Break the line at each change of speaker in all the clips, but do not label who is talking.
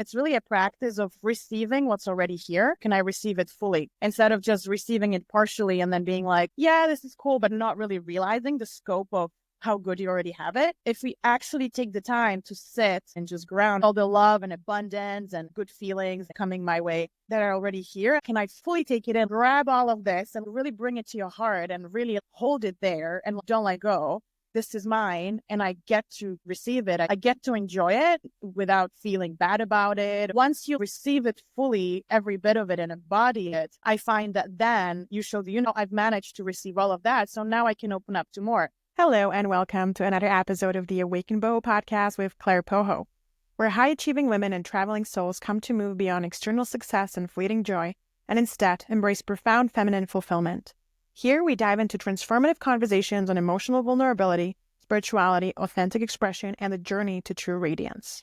It's really a practice of receiving what's already here. Can I receive it fully instead of just receiving it partially and then being like, yeah, this is cool, but not really realizing the scope of how good you already have it. If we actually take the time to sit and just ground all the love and abundance and good feelings coming my way that are already here, can I fully take it in, grab all of this and really bring it to your heart and really hold it there and don't let go? This is mine and I get to receive it. I get to enjoy it without feeling bad about it. Once you receive it fully, every bit of it and embody it, I find that then you show that, I've managed to receive all of that. So now I can open up to more. Hello and welcome to another episode of the Awaken Poho podcast with Claire Poho, where high-achieving women and traveling souls come to move beyond external success and fleeting joy and instead embrace profound feminine fulfillment. Here we dive into transformative conversations on emotional vulnerability, spirituality, authentic expression, and the journey to true radiance.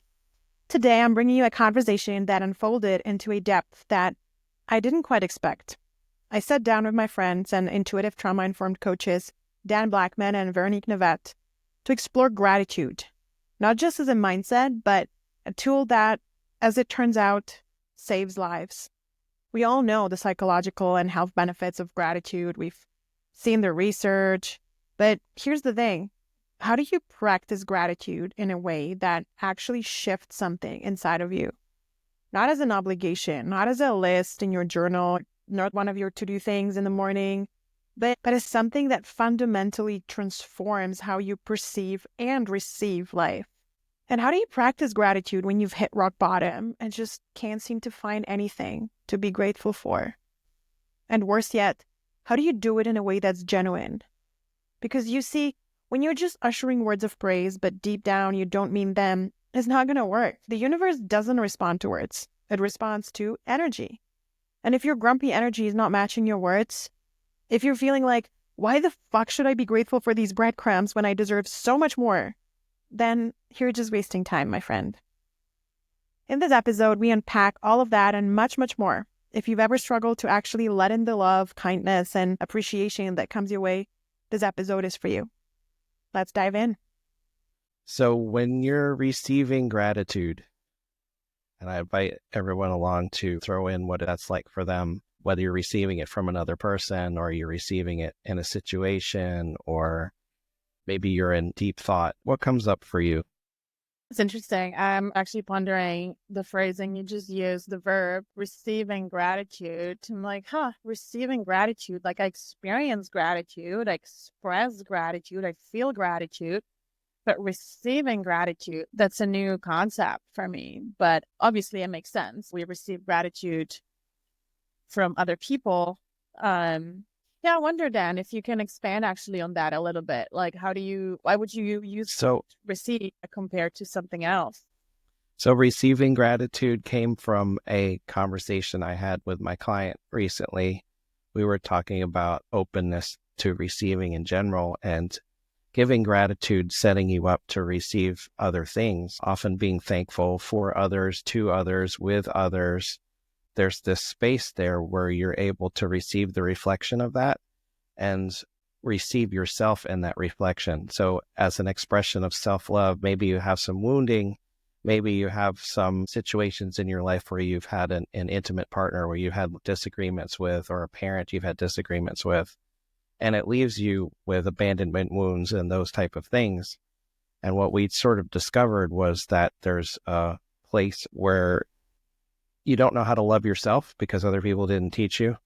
Today I'm bringing you a conversation that unfolded into a depth that I didn't quite expect. I sat down with my friends and intuitive trauma-informed coaches Blackman and Veronique Navette to explore gratitude, not just as a mindset, but a tool that, as it turns out, saves lives. We all know the psychological and health benefits of gratitude. We've seen the research, but here's the thing. How do you practice gratitude in a way that actually shifts something inside of you? Not as an obligation, not as a list in your journal, not one of your to-do things in the morning, but as something that fundamentally transforms how you perceive and receive life. And how do you practice gratitude when you've hit rock bottom and just can't seem to find anything to be grateful for? And worse yet, how do you do it in a way that's genuine? Because you see, when you're just ushering words of praise, but deep down you don't mean them, it's not going to work. The universe doesn't respond to words. It responds to energy. And if your grumpy energy is not matching your words, if you're feeling like, why the fuck should I be grateful for these breadcrumbs when I deserve so much more? Then you're just wasting time, my friend. In this episode, we unpack all of that and much, much more. If you've ever struggled to actually let in the love, kindness, and appreciation that comes your way, this episode is for you. Let's dive in.
So when you're receiving gratitude, and I invite everyone along to throw in what that's like for them, whether you're receiving it from another person or you're receiving it in a situation or maybe you're in deep thought, what comes up for you?
It's interesting. I'm actually pondering the phrasing you just used, the verb receiving gratitude. I'm like, receiving gratitude. Like I experience gratitude, I express gratitude, I feel gratitude, but receiving gratitude, that's a new concept for me. But obviously it makes sense. We receive gratitude from other people. I wonder, Dan, if you can expand actually on that a little bit. Like, why would you use receive compared to something else?
So receiving gratitude came from a conversation I had with my client recently. We were talking about openness to receiving in general and giving gratitude, setting you up to receive other things, often being thankful for others, to others, with others. There's this space there where you're able to receive the reflection of that and receive yourself in that reflection. So as an expression of self-love, maybe you have some wounding, maybe you have some situations in your life where you've had an intimate partner where you had disagreements with, or a parent you've had disagreements with, and it leaves you with abandonment wounds and those type of things. And what we sort of discovered was that there's a place where you don't know how to love yourself because other people didn't teach you.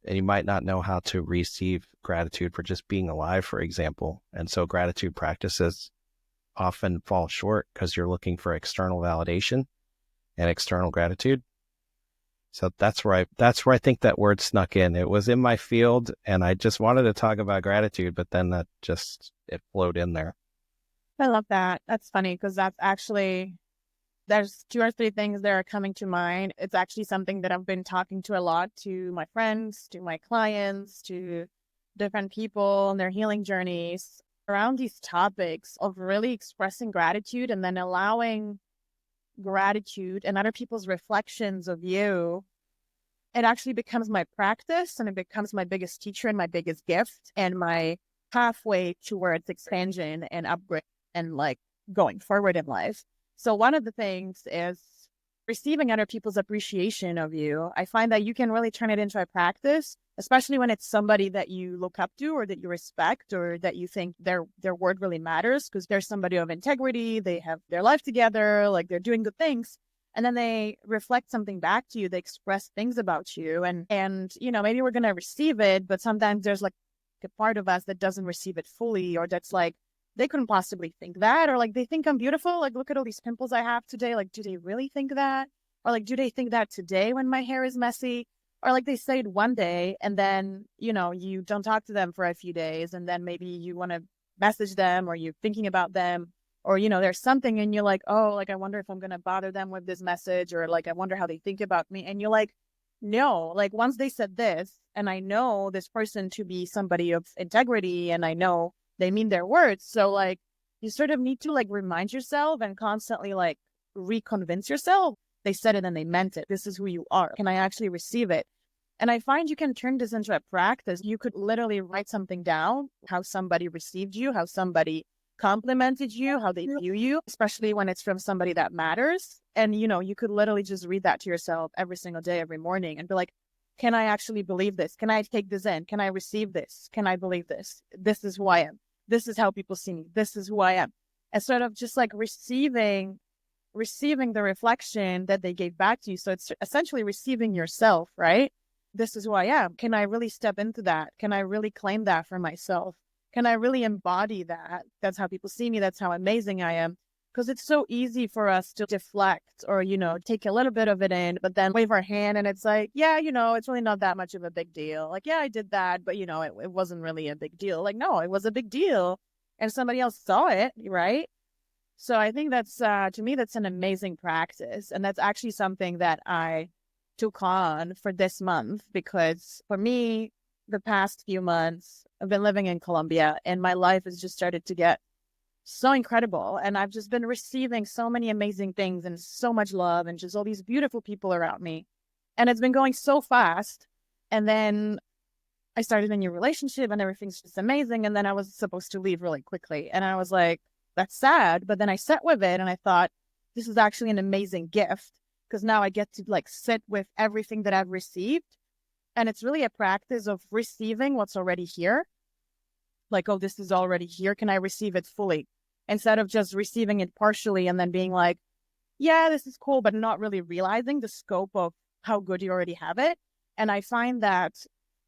And you might not know how to receive gratitude for just being alive, for example. And so gratitude practices often fall short because you're looking for external validation and external gratitude. So that's where I think that word snuck in. It was in my field and I just wanted to talk about gratitude, but then it flowed in there.
I love that. That's funny because that's actually, there's 2 or 3 things that are coming to mind. It's actually something that I've been talking to a lot to my friends, to my clients, to different people and their healing journeys around these topics of really expressing gratitude and then allowing gratitude and other people's reflections of you. It actually becomes my practice and it becomes my biggest teacher and my biggest gift and my pathway towards expansion and upgrade and like going forward in life. So one of the things is receiving other people's appreciation of you, I find that you can really turn it into a practice, especially when it's somebody that you look up to or that you respect or that you think their word really matters because they're somebody of integrity, they have their life together, like they're doing good things. And then they reflect something back to you, they express things about you. And maybe we're gonna receive it, but sometimes there's like a part of us that doesn't receive it fully, or that's like they couldn't possibly think that, or like they think I'm beautiful. Like, look at all these pimples I have today. Like, do they really think that? Or like, do they think that today when my hair is messy? Or like they say it one day and then, you don't talk to them for a few days. And then maybe you want to message them or you're thinking about them or, there's something and you're like, oh, like, I wonder if I'm going to bother them with this message or like, I wonder how they think about me. And you're like, no, like once they said this and I know this person to be somebody of integrity and I know they mean their words. So like you sort of need to like remind yourself and constantly like reconvince yourself. They said it and they meant it. This is who you are. Can I actually receive it? And I find you can turn this into a practice. You could literally write something down, how somebody received you, how somebody complimented you, how they view you, especially when it's from somebody that matters. And, you could literally just read that to yourself every single day, every morning and be like, can I actually believe this? Can I take this in? Can I receive this? Can I believe this? This is who I am. This is how people see me. This is who I am. And sort of just like receiving the reflection that they gave back to you. So it's essentially receiving yourself, right? This is who I am. Can I really step into that? Can I really claim that for myself? Can I really embody that? That's how people see me. That's how amazing I am. Because it's so easy for us to deflect or, take a little bit of it in, but then wave our hand and it's like, yeah, it's really not that much of a big deal. Like, yeah, I did that, but, it wasn't really a big deal. Like, no, it was a big deal. And somebody else saw it, right? So I think that's, to me, that's an amazing practice. And that's actually something that I took on for this month because for me, the past few months, I've been living in Colombia and my life has just started to get so incredible. And I've just been receiving so many amazing things and so much love and just all these beautiful people around me. And it's been going so fast. And then I started a new relationship and everything's just amazing. And then I was supposed to leave really quickly. And I was like, that's sad. But then I sat with it and I thought, this is actually an amazing gift because now I get to like sit with everything that I've received. And it's really a practice of receiving what's already here. Like, oh, this is already here. Can I receive it fully? Instead of just receiving it partially and then being like, yeah, this is cool, but not really realizing the scope of how good you already have it. And I find that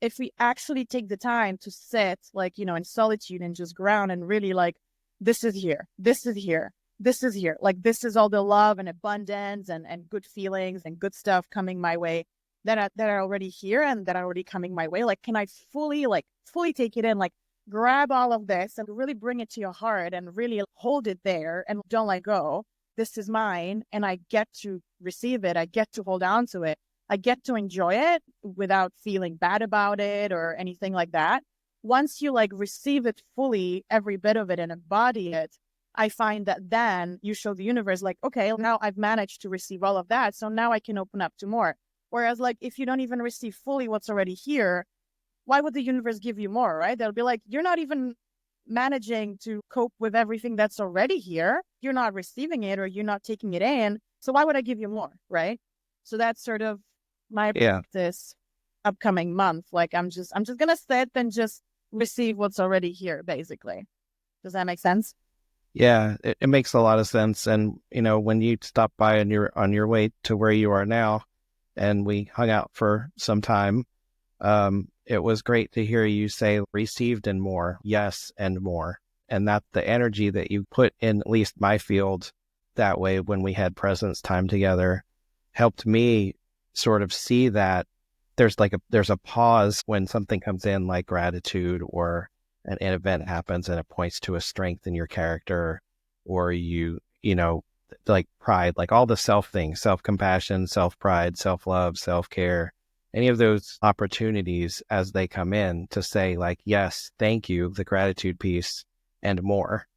if we actually take the time to sit like, in solitude and just ground and really like, this is here, this is here, this is here. Like, this is all the love and abundance and good feelings and good stuff coming my way that are already here and that are already coming my way. Like, can I fully take it in? Like, grab all of this and really bring it to your heart and really hold it there and don't let go. This is mine and I get to receive it. I get to hold on to it. I get to enjoy it without feeling bad about it or anything like that. Once you like receive it fully, every bit of it and embody it, I find that then you show the universe like, okay, now I've managed to receive all of that. So now I can open up to more. Whereas like if you don't even receive fully what's already here, why would the universe give you more, right? They'll be like, you're not even managing to cope with everything that's already here. You're not receiving it or you're not taking it in. So why would I give you more, right? So that's sort of my practice upcoming month. Like I'm just gonna sit and just receive what's already here, basically. Does that make sense?
Yeah, it makes a lot of sense. And, when you stopped by on your way to where you are now and we hung out for some time, it was great to hear you say received and more, yes, and more. And that the energy that you put in, at least my field that way when we had presence time together, helped me sort of see that there's a pause when something comes in like gratitude or an event happens and it points to a strength in your character or like pride, like all the self things, self-compassion, self-pride, self-love, self-care, any of those opportunities as they come in to say like, yes, thank you, the gratitude piece and more.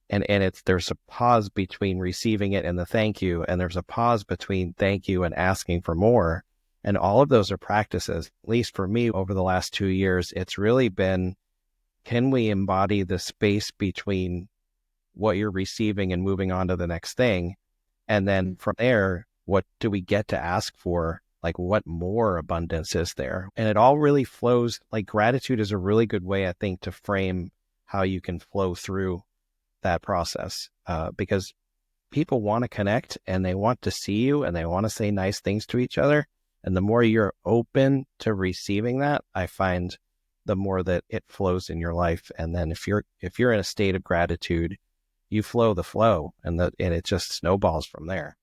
And there's a pause between receiving it and the thank you. And there's a pause between thank you and asking for more. And all of those are practices, at least for me over the last 2 years, it's really been, can we embody the space between what you're receiving and moving on to the next thing? And then from there, what do we get to ask for? Like, what more abundance is there? And it all really flows. Like, gratitude is a really good way, I think, to frame how you can flow through that process, because people want to connect and they want to see you and they want to say nice things to each other. And the more you're open to receiving that, I find the more that it flows in your life. And then if you're in a state of gratitude, you flow the flow, and it just snowballs from there.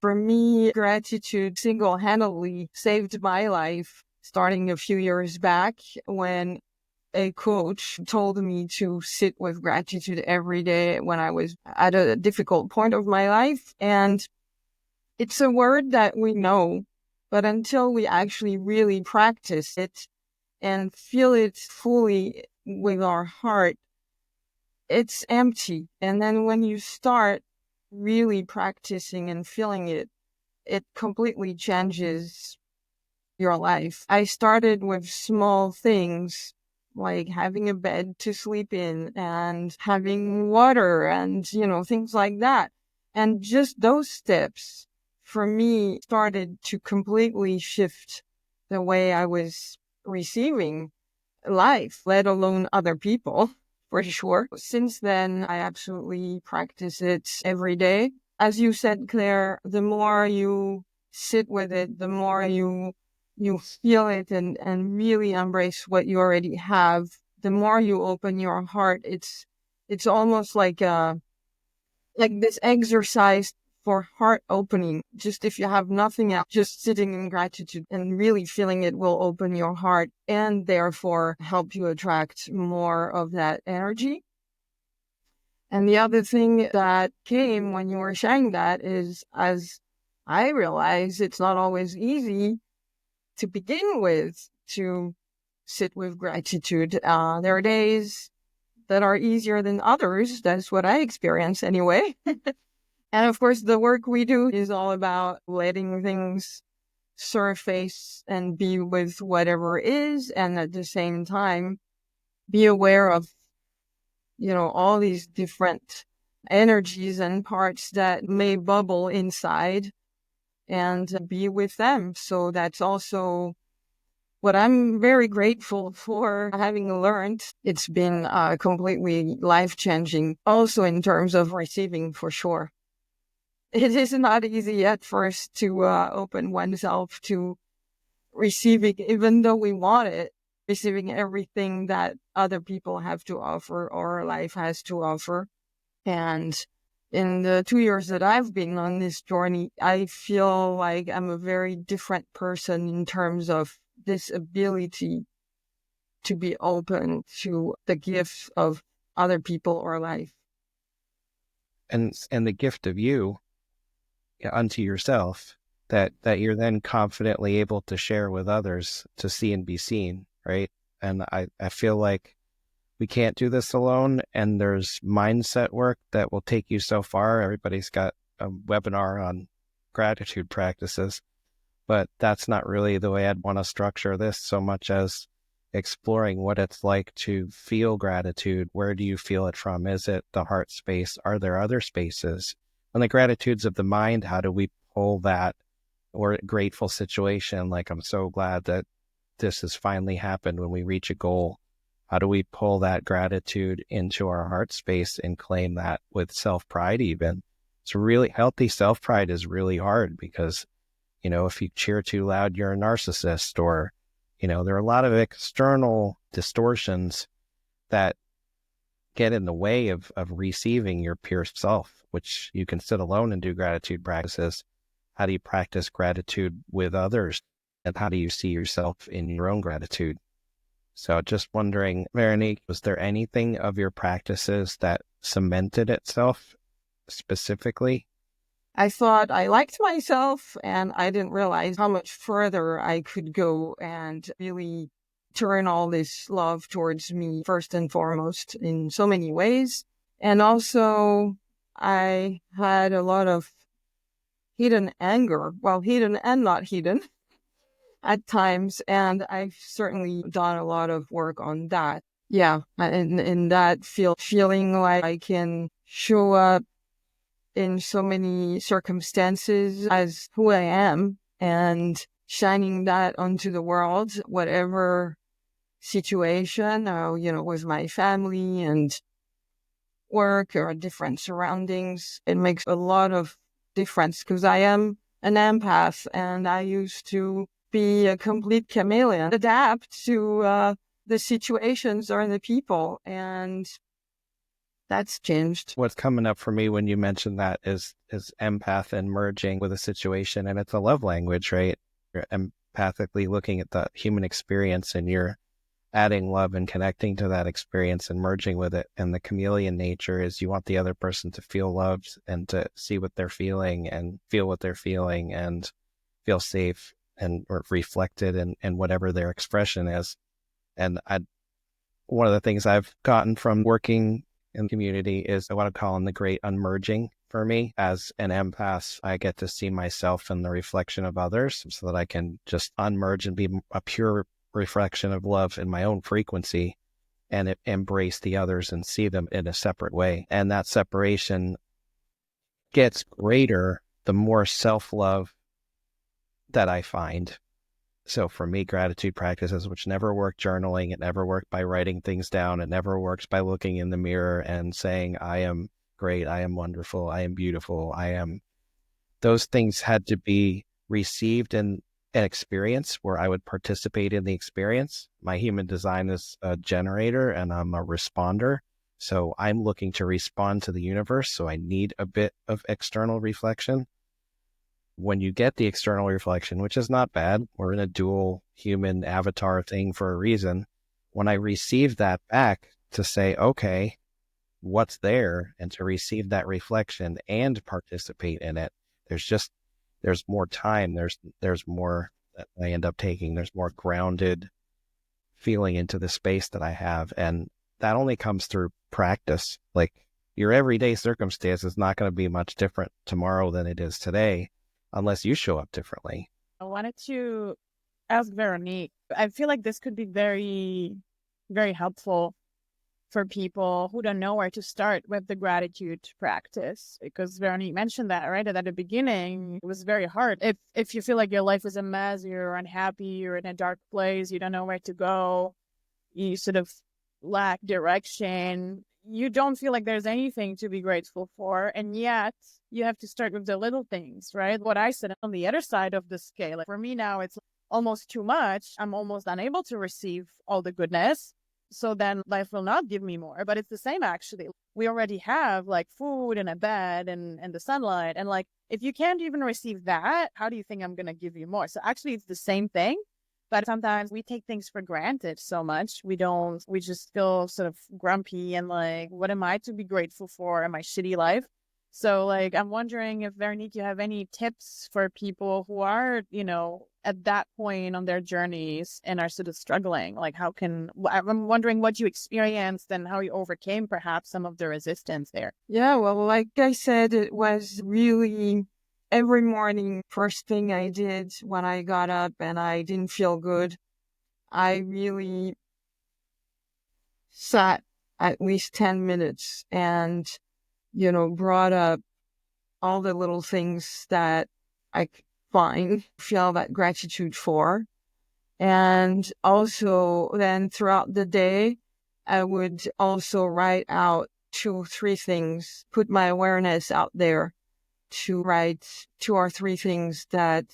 For me, gratitude single-handedly saved my life starting a few years back when a coach told me to sit with gratitude every day when I was at a difficult point of my life. And it's a word that we know, but until we actually really practice it and feel it fully with our heart, it's empty. And then when you start really practicing and feeling it, it completely changes your life. I started with small things like having a bed to sleep in and having water and, things like that. And just those steps for me started to completely shift the way I was receiving life, let alone other people, for sure. Since then, I absolutely practice it every day. As you said, Claire, the more you sit with it, the more you feel it and really embrace what you already have, the more you open your heart. It's almost like this exercise for heart opening. Just if you have nothing else, just sitting in gratitude and really feeling it will open your heart and therefore help you attract more of that energy. And the other thing that came when you were sharing that is, as I realize, it's not always easy to begin with to sit with gratitude. There are days that are easier than others. That's what I experience anyway. And of course, the work we do is all about letting things surface and be with whatever is, and at the same time, be aware of, all these different energies and parts that may bubble inside and be with them. So that's also what I'm very grateful for having learned. It's been completely life-changing, also in terms of receiving, for sure. It is not easy at first to open oneself to receiving, even though we want it, receiving everything that other people have to offer or life has to offer. And in the 2 years that I've been on this journey, I feel like I'm a very different person in terms of this ability to be open to the gifts of other people or life.
And the gift of you unto yourself that you're then confidently able to share with others to see and be seen, right? And I feel like we can't do this alone, and there's mindset work that will take you so far. Everybody's got a webinar on gratitude practices, but that's not really the way I'd want to structure this so much as exploring what it's like to feel gratitude. Where do you feel it from? Is it the heart space? Are there other spaces? And the gratitudes of the mind, how do we pull that, or grateful situation, like I'm so glad that this has finally happened when we reach a goal. How do we pull that gratitude into our heart space and claim that with self-pride even? It's really healthy. Self-pride is really hard because, if you cheer too loud, you're a narcissist, or, there are a lot of external distortions that get in the way of receiving your pure self, which you can sit alone and do gratitude practices. How do you practice gratitude with others? And how do you see yourself in your own gratitude? So just wondering, Veronique, was there anything of your practices that cemented itself specifically?
I thought I liked myself, and I didn't realize how much further I could go and really turn all this love towards me first and foremost in so many ways. And also, I had a lot of hidden anger, well, hidden and not hidden at times, and I've certainly done a lot of work on that. Yeah, and in that feeling like I can show up in so many circumstances as who I am and shining that onto the world, whatever situation, with my family and work or different surroundings. It makes a lot of difference because I am an empath and I used to be a complete chameleon, adapt to the situations or the people, and that's changed.
What's coming up for me when you mention that is empath and merging with a situation, and it's a love language, right? You're empathically looking at the human experience and you're adding love and connecting to that experience and merging with it. And the chameleon nature is you want the other person to feel loved and to see what they're feeling and feel what they're feeling and feel safe and or reflected in whatever their expression is. And one of the things I've gotten from working in the community is what I call the great unmerging. For me, as an empath, I get to see myself in the reflection of others so that I can just unmerge and be a pure reflection of love in my own frequency and embrace the others and see them in a separate way. And that separation gets greater the more self-love that I find. So for me, gratitude practices, which never work journaling, it never worked by writing things down, it never works by looking in the mirror and saying, I am great, I am wonderful, I am beautiful, those things had to be received in an experience where I would participate in the experience. My human design is a generator and I'm a responder. So I'm looking to respond to the universe. So I need a bit of external reflection. When you get the external reflection, which is not bad, we're in a dual human avatar thing for a reason. When I receive that back to say, okay, what's there, and to receive that reflection and participate in it, there's more time, there's more that I end up taking, there's more grounded feeling into the space that I have. And that only comes through practice. Like your everyday circumstance is not going to be much different tomorrow than it is today, unless you show up differently.
I wanted to ask Veronique, I feel like this could be very, very helpful for people who don't know where to start with the gratitude practice, because Veronique mentioned that right at the beginning. It was very hard. If you feel like your life is a mess, you're unhappy, you're in a dark place, you don't know where to go, you sort of lack direction, you don't feel like there's anything to be grateful for, and yet you have to start with the little things, right? What I said on the other side of the scale, like for me now, it's almost too much. I'm almost unable to receive all the goodness. So then life will not give me more. But it's the same, actually. We already have like food and a bed and the sunlight. And like, if you can't even receive that, how do you think I'm going to give you more? So actually, it's the same thing. But sometimes we take things for granted so much. We just feel sort of grumpy and like, what am I to be grateful for in my shitty life? So like, I'm wondering if, Veronique, you have any tips for people who are, at that point on their journeys and are sort of struggling. Like I'm wondering what you experienced and how you overcame perhaps some of the resistance there.
Yeah, well, like I said, it was really every morning, first thing I did when I got up and I didn't feel good, I really sat at least 10 minutes and, brought up all the little things that I feel that gratitude for. And also then throughout the day, I would also write out 2 or 3 things, put my awareness out there to write 2 or 3 things that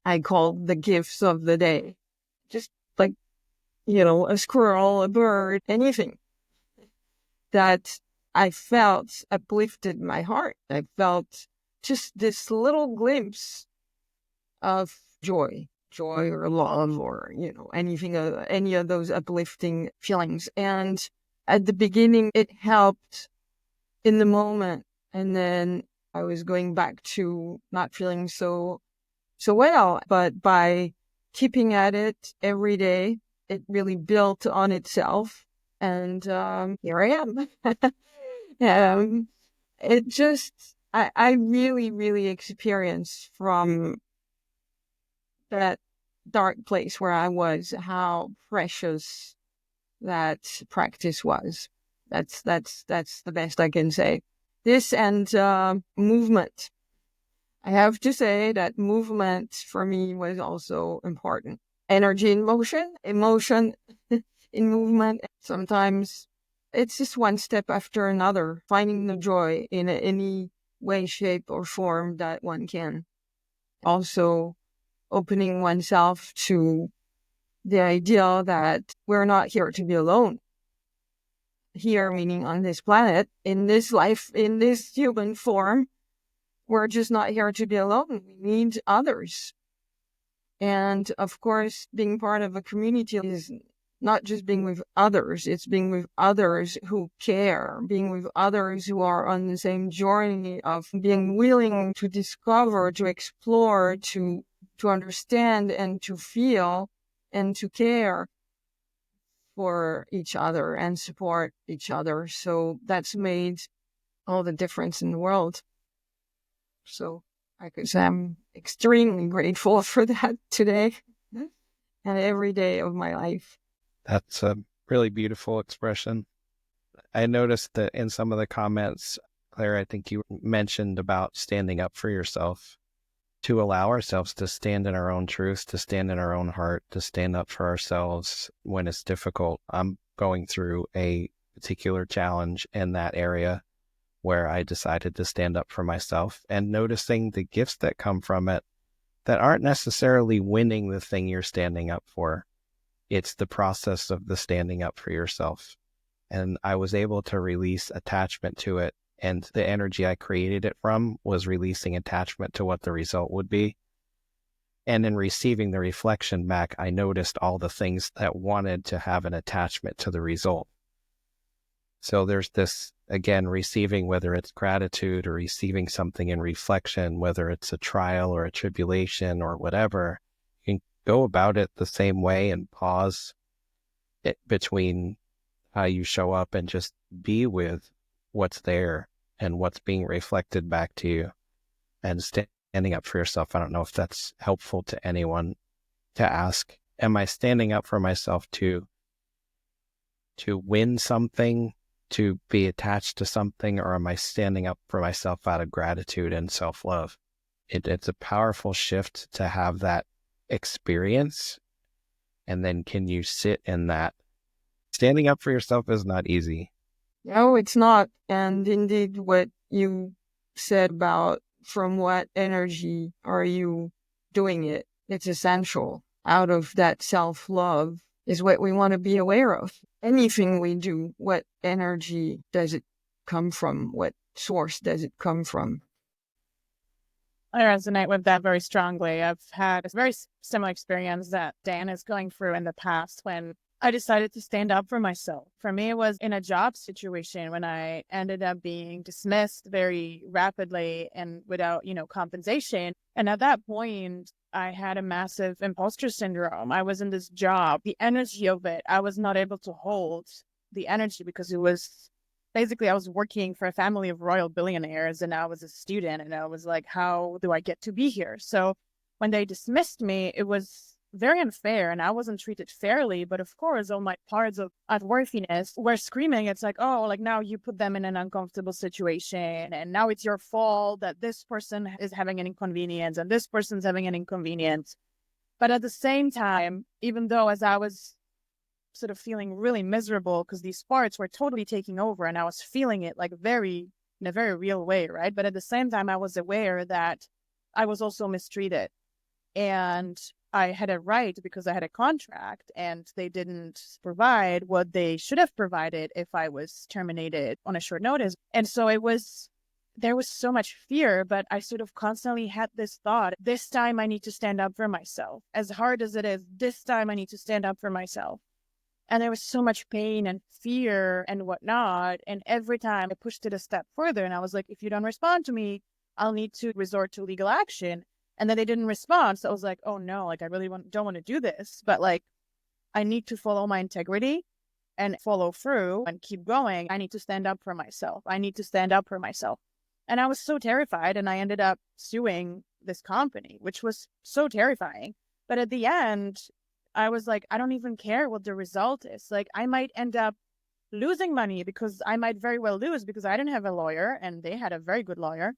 I call the gifts of the day. Just like, a squirrel, a bird, anything that I felt uplifted my heart. I felt just this little glimpse of joy or love or, anything, any of those uplifting feelings. And at the beginning, it helped in the moment. And then I was going back to not feeling so well. But by keeping at it every day, it really built on itself. And here I am. I really, really experienced from that dark place where I was how precious that practice was. That's the best I can say. This and movement. I have to say that movement for me was also important. Energy in motion, emotion in movement. Sometimes it's just one step after another, finding the joy in any way, shape, or form that one can. Also, opening oneself to the idea that we're not here to be alone. Here, meaning on this planet, in this life, in this human form, we're just not here to be alone. We need others. And of course, being part of a community is not just being with others, it's being with others who care, being with others who are on the same journey of being willing to discover, to explore, to understand and to feel and to care for each other and support each other. So that's made all the difference in the world. So I could say I'm extremely grateful for that today and every day of my life.
That's a really beautiful expression. I noticed that in some of the comments, Claire, I think you mentioned about standing up for yourself, to allow ourselves to stand in our own truth, to stand in our own heart, to stand up for ourselves when it's difficult. I'm going through a particular challenge in that area where I decided to stand up for myself, and noticing the gifts that come from it that aren't necessarily winning the thing you're standing up for. It's the process of the standing up for yourself. And I was able to release attachment to it. And the energy I created it from was releasing attachment to what the result would be. And in receiving the reflection back, I noticed all the things that wanted to have an attachment to the result. So there's this, again, receiving, whether it's gratitude or receiving something in reflection, whether it's a trial or a tribulation or whatever, you can go about it the same way and pause it between how you show up and just be with what's there and what's being reflected back to you and standing up for yourself. I don't know if that's helpful to anyone to ask, am I standing up for myself to win something, to be attached to something, or am I standing up for myself out of gratitude and self-love? It's a powerful shift to have that experience. And then can you sit in that? Standing up for yourself is not easy.
No, it's not. And indeed, what you said about from what energy are you doing it, it's essential. Out of that self-love is what we want to be aware of. Anything we do, what energy does it come from? What source does it come from?
I resonate with that very strongly. I've had a very similar experience that Dan is going through in the past when I decided to stand up for myself. For me, it was in a job situation when I ended up being dismissed very rapidly and without, compensation. And at that point, I had a massive imposter syndrome. I was in this job, the energy of it, I was not able to hold the energy because it was basically I was working for a family of royal billionaires and I was a student and I was like, how do I get to be here? So when they dismissed me, it was very unfair and I wasn't treated fairly. But of course, all my parts of unworthiness were screaming. It's like, oh, like now you put them in an uncomfortable situation and now it's your fault that this person is having an inconvenience and this person's having an inconvenience. But at the same time, even though as I was sort of feeling really miserable because these parts were totally taking over and I was feeling it like in a very real way, right? But at the same time, I was aware that I was also mistreated and I had a right because I had a contract and they didn't provide what they should have provided if I was terminated on a short notice. And so there was so much fear, but I sort of constantly had this thought, this time I need to stand up for myself. As hard as it is, this time I need to stand up for myself. And there was so much pain and fear and whatnot. And every time I pushed it a step further and I was like, if you don't respond to me, I'll need to resort to legal action. And then they didn't respond. So I was like, oh no, like I really don't want to do this. But like, I need to follow my integrity and follow through and keep going. I need to stand up for myself. I need to stand up for myself. And I was so terrified. And I ended up suing this company, which was so terrifying. But at the end, I was like, I don't even care what the result is. Like, I might end up losing money because I might very well lose because I didn't have a lawyer and they had a very good lawyer.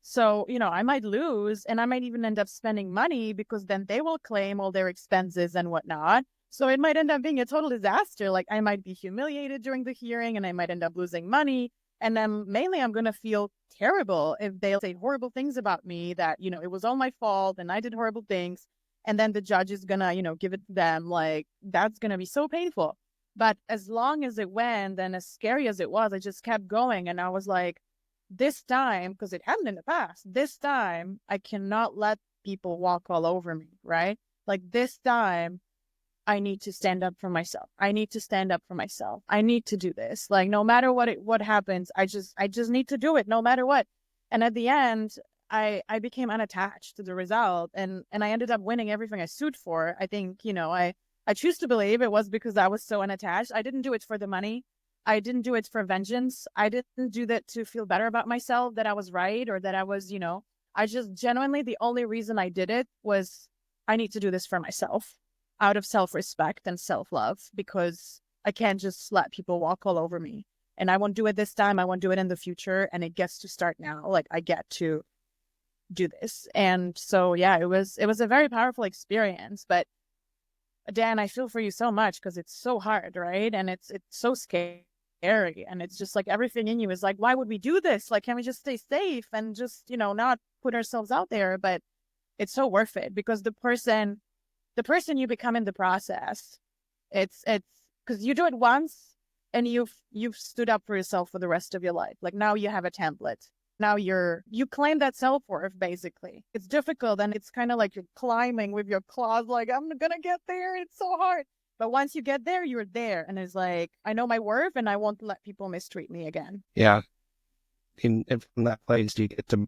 So, I might lose and I might even end up spending money because then they will claim all their expenses and whatnot. So it might end up being a total disaster. Like I might be humiliated during the hearing and I might end up losing money. And then mainly I'm going to feel terrible if they'll say horrible things about me that, it was all my fault and I did horrible things. And then the judge is going to, give it to them. Like that's going to be so painful. But as long as it went and as scary as it was, I just kept going. And I was like, this time, because it happened in the past, this time I cannot let people walk all over me, right? Like this time I need to stand up for myself. I need to stand up for myself. I need to do this. Like no matter what happens, I just need to do it no matter what. And at the end, I became unattached to the result and I ended up winning everything I sued for. I think, I choose to believe it was because I was so unattached. I didn't do it for the money. I didn't do it for vengeance. I didn't do that to feel better about myself, that I was right or that I was, I just genuinely, the only reason I did it was I need to do this for myself out of self-respect and self-love because I can't just let people walk all over me. And I won't do it this time. I won't do it in the future. And it gets to start now. Like I get to do this. And so, yeah, it was a very powerful experience. But Dan, I feel for you so much because it's so hard, right? And it's so scary. And it's just like everything in you is like, why would we do this? Like, can we just stay safe and just, not put ourselves out there? But it's so worth it because the person you become in the process, it's because you do it once and you've stood up for yourself for the rest of your life. Like now you have a template. Now you claim that self-worth, basically. It's difficult and it's kind of like you're climbing with your claws, like, I'm gonna get there. It's so hard. But once you get there, you're there. And it's like, I know my worth and I won't let people mistreat me again.
Yeah. In from that place, you get to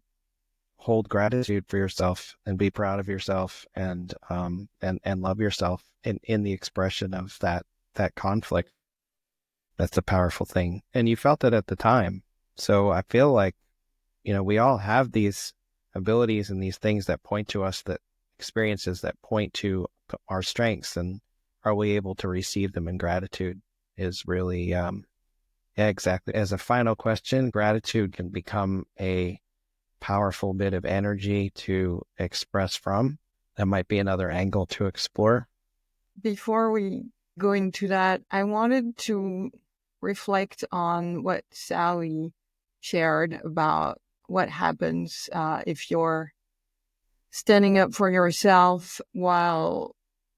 hold gratitude for yourself and be proud of yourself and love yourself in the expression of that conflict. That's a powerful thing. And you felt it at the time. So I feel like, we all have these abilities and these things that point to us, that experiences that point to our strengths, and are we able to receive them in gratitude is really, yeah, exactly. As a final question, gratitude can become a powerful bit of energy to express from. That might be another angle to explore.
Before we go into that, I wanted to reflect on what Sally shared about what happens if you're standing up for yourself while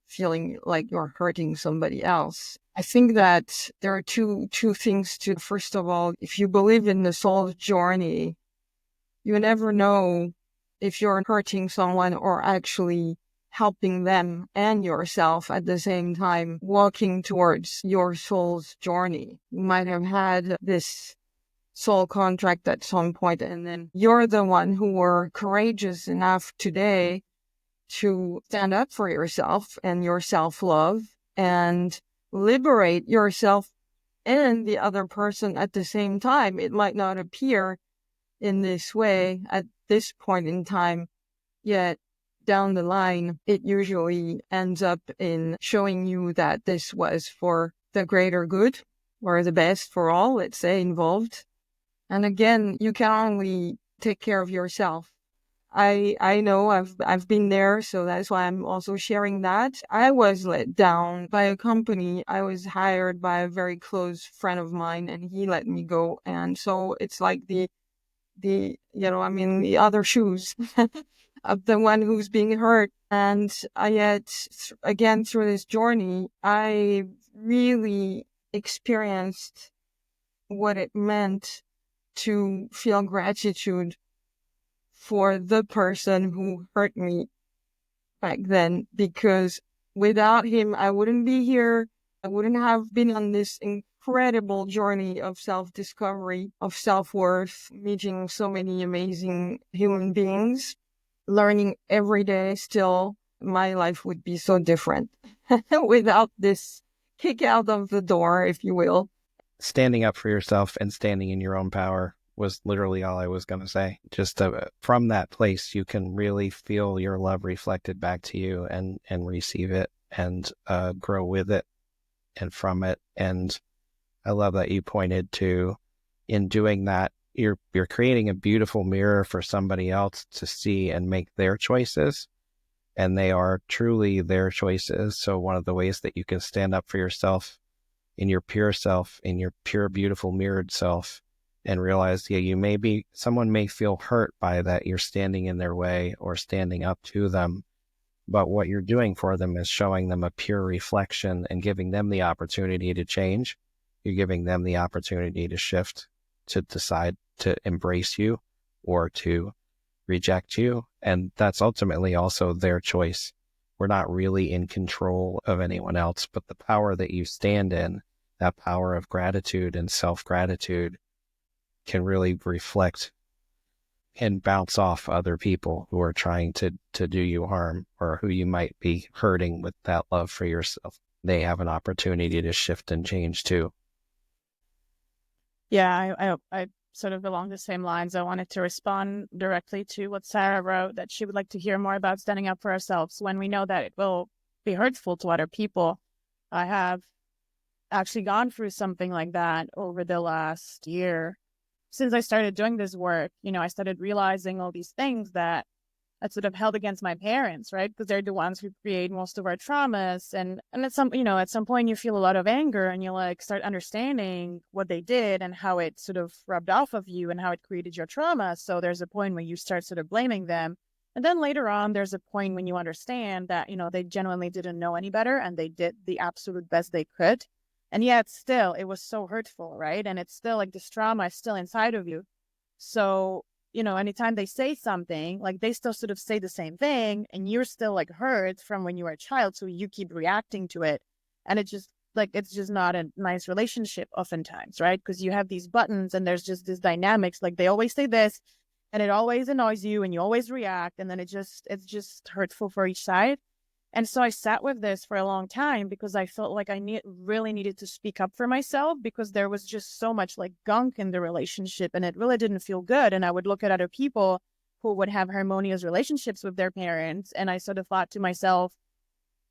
feeling like you're hurting somebody else. I think that there are two things to. First of all, if you believe in the soul's journey, you never know if you're hurting someone or actually helping them and yourself at the same time, walking towards your soul's journey. You might have had this soul contract at some point, and then you're the one who were courageous enough today to stand up for yourself and your self-love and liberate yourself and the other person at the same time. It might not appear in this way at this point in time, yet down the line, it usually ends up in showing you that this was for the greater good or the best for all, let's say, involved. And again, you can only take care of yourself. I know I've been there, so that's why I'm also sharing that. I was let down by a company. I was hired by a very close friend of mine, and he let me go. And so it's like the other shoes of the one who's being hurt. And yet, again, through this journey, I really experienced what it meant to feel gratitude for the person who hurt me back then, because without him, I wouldn't be here. I wouldn't have been on this incredible journey of self-discovery, of self-worth, meeting so many amazing human beings, learning every day still. My life would be so different without this kick out of the door, if you will.
Standing up for yourself and standing in your own power was literally all I was going to say. Just from that place, you can really feel your love reflected back to you and receive it and grow with it and from it. And I love that you pointed to, in doing that, you're creating a beautiful mirror for somebody else to see and make their choices. And they are truly their choices. So one of the ways that you can stand up for yourself, in your pure self, in your pure, beautiful mirrored self, and realize, yeah, someone may feel hurt by that you're standing in their way or standing up to them. But what you're doing for them is showing them a pure reflection and giving them the opportunity to change. You're giving them the opportunity to shift, to decide to embrace you or to reject you. And that's ultimately also their choice. We're not really in control of anyone else, but the power that you stand in, that power of gratitude and self-gratitude, can really reflect and bounce off other people who are trying to do you harm, or who you might be hurting with that love for yourself. They have an opportunity to shift and change too.
Yeah, I sort of along the same lines. I wanted to respond directly to what Sarah wrote, that she would like to hear more about standing up for ourselves when we know that it will be hurtful to other people. I have actually gone through something like that over the last year. Since I started doing this work, I started realizing all these things that I sort of held against my parents, right? Because they're the ones who create most of our traumas. And at some point you feel a lot of anger, and you start understanding what they did and how it sort of rubbed off of you and how it created your trauma. So there's a point where you start sort of blaming them. And then later on, there's a point when you understand that, they genuinely didn't know any better, and they did the absolute best they could. And yet still, it was so hurtful, right? And it's still this trauma is still inside of you. So, anytime they say something, they still sort of say the same thing, and you're still hurt from when you were a child. So you keep reacting to it. And it's just not a nice relationship oftentimes, right? Because you have these buttons, and there's just this dynamics. They always say this, and it always annoys you, and you always react. And then it's just hurtful for each side. And so I sat with this for a long time, because I felt like I really needed to speak up for myself, because there was just so much gunk in the relationship, and it really didn't feel good. And I would look at other people who would have harmonious relationships with their parents, and I sort of thought to myself,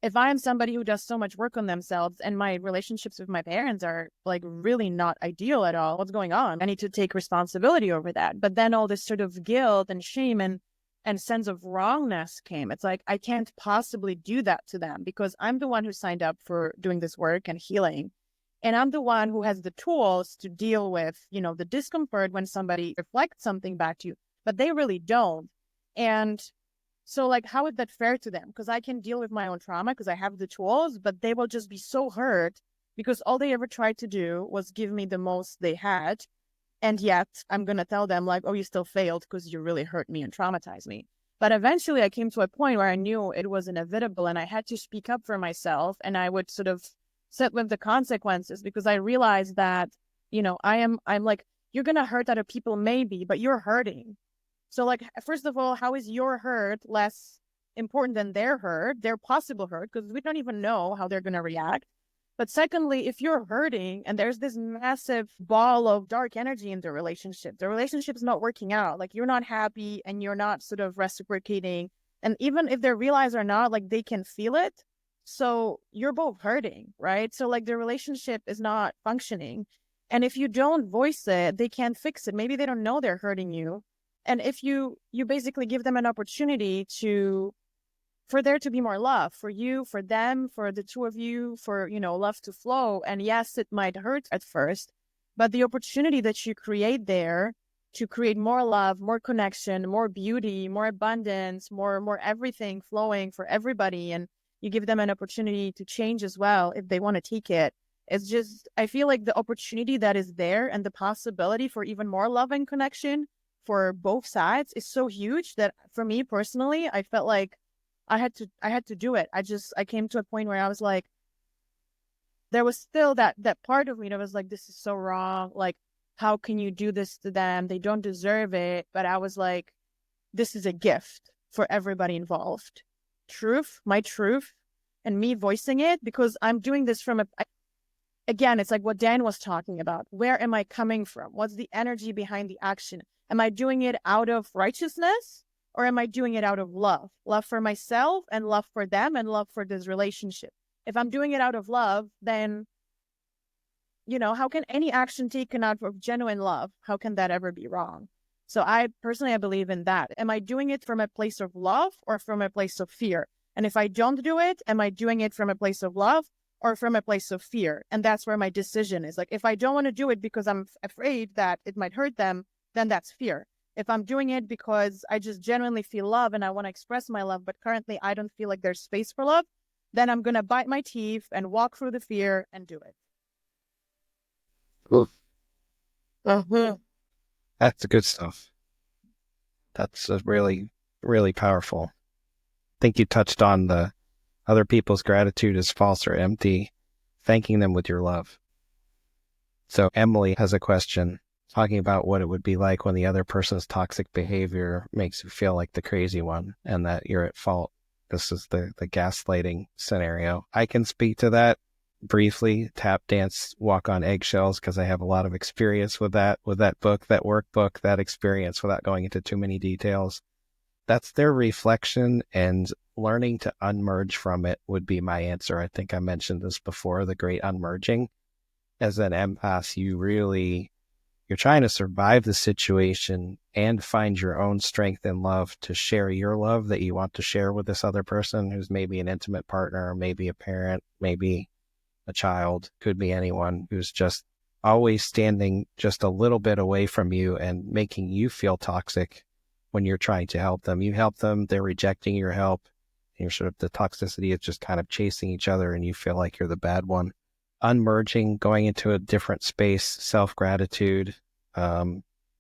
if I am somebody who does so much work on themselves, and my relationships with my parents are really not ideal at all, what's going on? I need to take responsibility over that. But then all this sort of guilt and shame and sense of wrongness came. It's I can't possibly do that to them, because I'm the one who signed up for doing this work and healing. And I'm the one who has the tools to deal with, the discomfort when somebody reflects something back to you, but they really don't. And so how is that fair to them? Because I can deal with my own trauma because I have the tools, but they will just be so hurt because all they ever tried to do was give me the most they had. And yet I'm going to tell them oh, you still failed because you really hurt me and traumatized me. But eventually I came to a point where I knew it was inevitable, and I had to speak up for myself, and I would sort of sit with the consequences, because I realized that, I'm you're going to hurt other people maybe, but you're hurting. So first of all, how is your hurt less important than their hurt, their possible hurt? Because we don't even know how they're going to react. But secondly, if you're hurting and there's this massive ball of dark energy in the relationship's not working out, you're not happy and you're not sort of reciprocating. And even if they realize or not, they can feel it. So you're both hurting, right? So the relationship is not functioning. And if you don't voice it, they can't fix it. Maybe they don't know they're hurting you. And if you basically give them an opportunity for there to be more love for you, for them, for the two of you, for, love to flow. And yes, it might hurt at first, but the opportunity that you create there to create more love, more connection, more beauty, more abundance, more everything flowing for everybody. And you give them an opportunity to change as well if they want to take it. It's just, I feel the opportunity that is there and the possibility for even more love and connection for both sides is so huge that for me personally, I felt I had to do it. I came to a point where I was there was still that part of me that was this is so wrong. How can you do this to them? They don't deserve it. But I was this is a gift for everybody involved. My truth, and me voicing it, because I'm doing this from again, it's what Dan was talking about. Where am I coming from? What's the energy behind the action? Am I doing it out of righteousness? Or am I doing it out of love? Love for myself and love for them and love for this relationship. If I'm doing it out of love, then how can any action taken out of genuine love, how can that ever be wrong? So I believe in that. Am I doing it from a place of love or from a place of fear? And if I don't do it, am I doing it from a place of love or from a place of fear? And that's where my decision is. Like, if I don't want to do it because I'm afraid that it might hurt them, then that's fear. If I'm doing it because I just genuinely feel love and I want to express my love, but currently I don't feel like there's space for love, then I'm going to bite my teeth and walk through the fear and do it.
Oof.
Uh-huh.
That's good stuff. That's really, really powerful. I think you touched on the other people's gratitude is false or empty, thanking them with your love. So Emily has a question talking about what it would be like when the other person's toxic behavior makes you feel like the crazy one and that you're at fault. This is the gaslighting scenario. I can speak to that briefly, tap dance, walk on eggshells, because I have a lot of experience with that book, that workbook, that experience, without going into too many details. That's their reflection, and learning to unmerge from it would be my answer. I think I mentioned this before, the great unmerging. As an empath, you're trying to survive the situation and find your own strength and love to share your love that you want to share with this other person who's maybe an intimate partner, maybe a parent, maybe a child, could be anyone who's just always standing just a little bit away from you and making you feel toxic when you're trying to help them. You help them, they're rejecting your help, and you're sort of, the toxicity is just kind of chasing each other and you feel like you're the bad one. Unmerging, going into a different space, self-gratitude,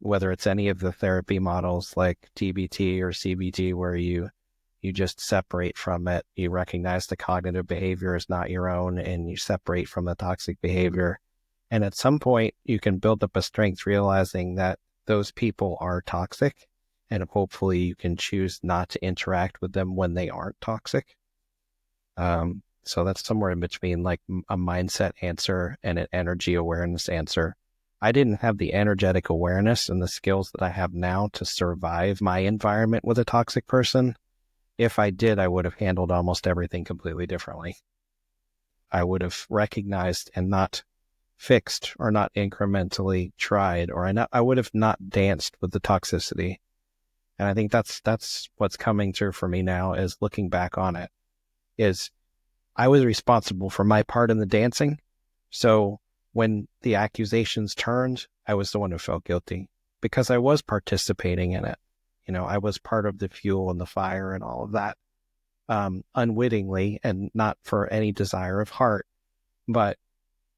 whether it's any of the therapy models like TBT or CBT, where you just separate from it. You recognize the cognitive behavior is not your own and you separate from the toxic behavior. And at some point you can build up a strength realizing that those people are toxic, and hopefully you can choose not to interact with them when they aren't toxic. So that's somewhere in between, like a mindset answer and an energy awareness answer. I didn't have the energetic awareness and the skills that I have now to survive my environment with a toxic person. If I did, I would have handled almost everything completely differently. I would have recognized and not fixed or not incrementally tried, or I would have not danced with the toxicity. And I think that's what's coming through for me now, is looking back on it, is I was responsible for my part in the dancing. So when the accusations turned, I was the one who felt guilty because I was participating in it. I was part of the fuel and the fire and all of that, unwittingly and not for any desire of heart. But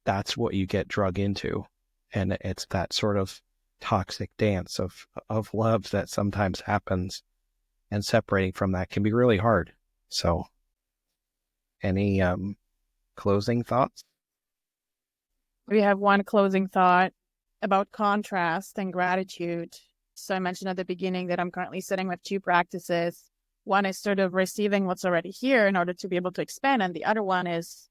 that's what you get drug into. And it's that sort of toxic dance of love that sometimes happens, and separating from that can be really hard. So any closing thoughts?
We have one closing thought about contrast and gratitude. So I mentioned at the beginning that I'm currently sitting with two practices. One is sort of receiving what's already here in order to be able to expand. And the other one is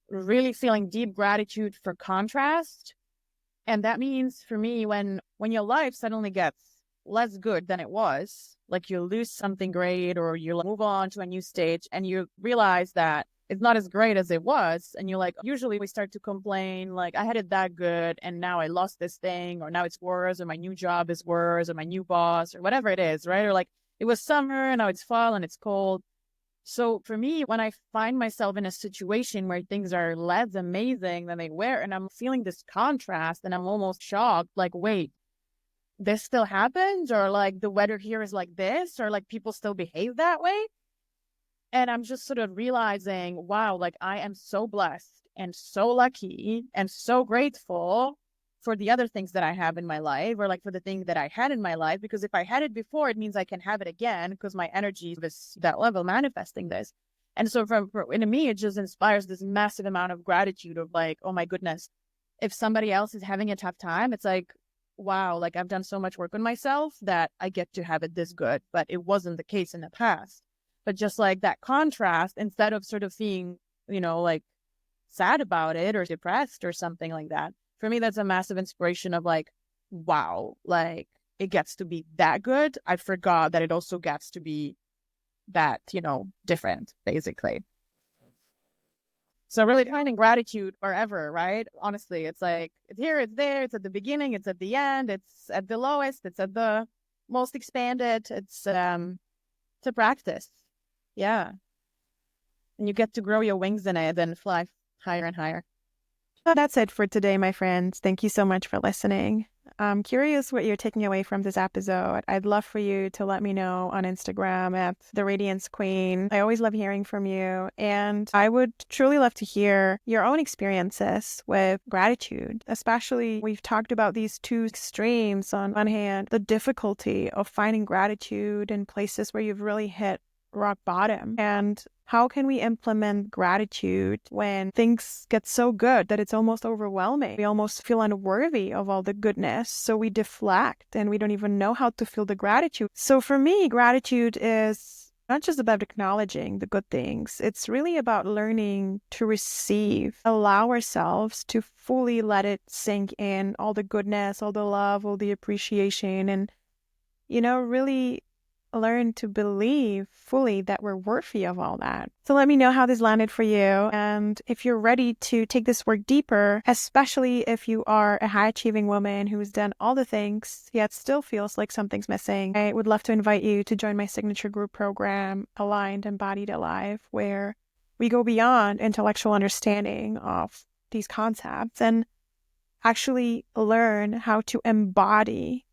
really feeling deep gratitude for contrast. And that means for me, when your life suddenly gets less good than it was, like you lose something great or you move on to a new stage and you realize that it's not as great as it was. And you're like, usually we start to complain, like, I had it that good and now I lost this thing, or now it's worse, or my new job is worse, or my new boss, or whatever it is, right? Or like, it was summer and now it's fall and it's cold. So for me, when I find myself in a situation where things are less amazing than they were, and I'm feeling this contrast and I'm almost shocked, like, wait, this still happens? Or like the weather here is like this, or like people still behave that way? And I'm just sort of realizing, wow, like I am so blessed and so lucky and so grateful for the other things that I have in my life, or like for the thing that I had in my life, because if I had it before, it means I can have it again because my energy is that level manifesting this. And so in me, it just inspires this massive amount of gratitude of like, oh my goodness, if somebody else is having a tough time, it's like, wow, like I've done so much work on myself that I get to have it this good, but it wasn't the case in the past. But just like that contrast, instead of sort of being, like sad about it or depressed or something like that, for me, that's a massive inspiration of like, wow, like it gets to be that good. I forgot that it also gets to be that, different, basically. So really finding gratitude wherever, right? Honestly, it's like, it's here, it's there, it's at the beginning, it's at the end, it's at the lowest, it's at the most expanded. It's a practice. Yeah. And you get to grow your wings in it and fly higher and higher.
So that's it for today, my friends. Thank you so much for listening. I'm curious what you're taking away from this episode. I'd love for you to let me know on Instagram at The Radiance Queen. I always love hearing from you. And I would truly love to hear your own experiences with gratitude. Especially, we've talked about these two extremes. On one hand, the difficulty of finding gratitude in places where you've really hit rock bottom. And how can we implement gratitude when things get so good that it's almost overwhelming? We almost feel unworthy of all the goodness. So we deflect and we don't even know how to feel the gratitude. So for me, gratitude is not just about acknowledging the good things. It's really about learning to receive, allow ourselves to fully let it sink in, all the goodness, all the love, all the appreciation, and, really learn to believe fully that we're worthy of all that. So let me know how this landed for you. And if you're ready to take this work deeper, especially if you are a high achieving woman who's done all the things, yet still feels like something's missing, I would love to invite you to join my signature group program, Aligned, Embodied, Alive, where we go beyond intellectual understanding of these concepts and actually learn how to embody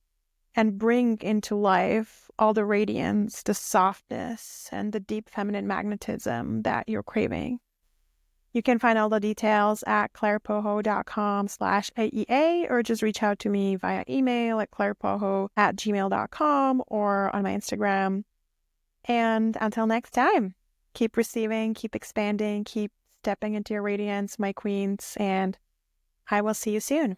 and bring into life all the radiance, the softness, and the deep feminine magnetism that you're craving. You can find all the details at clairepoho.com/AEA or just reach out to me via email at clairepoho@gmail.com or on my Instagram. And until next time, keep receiving, keep expanding, keep stepping into your radiance, my queens, and I will see you soon.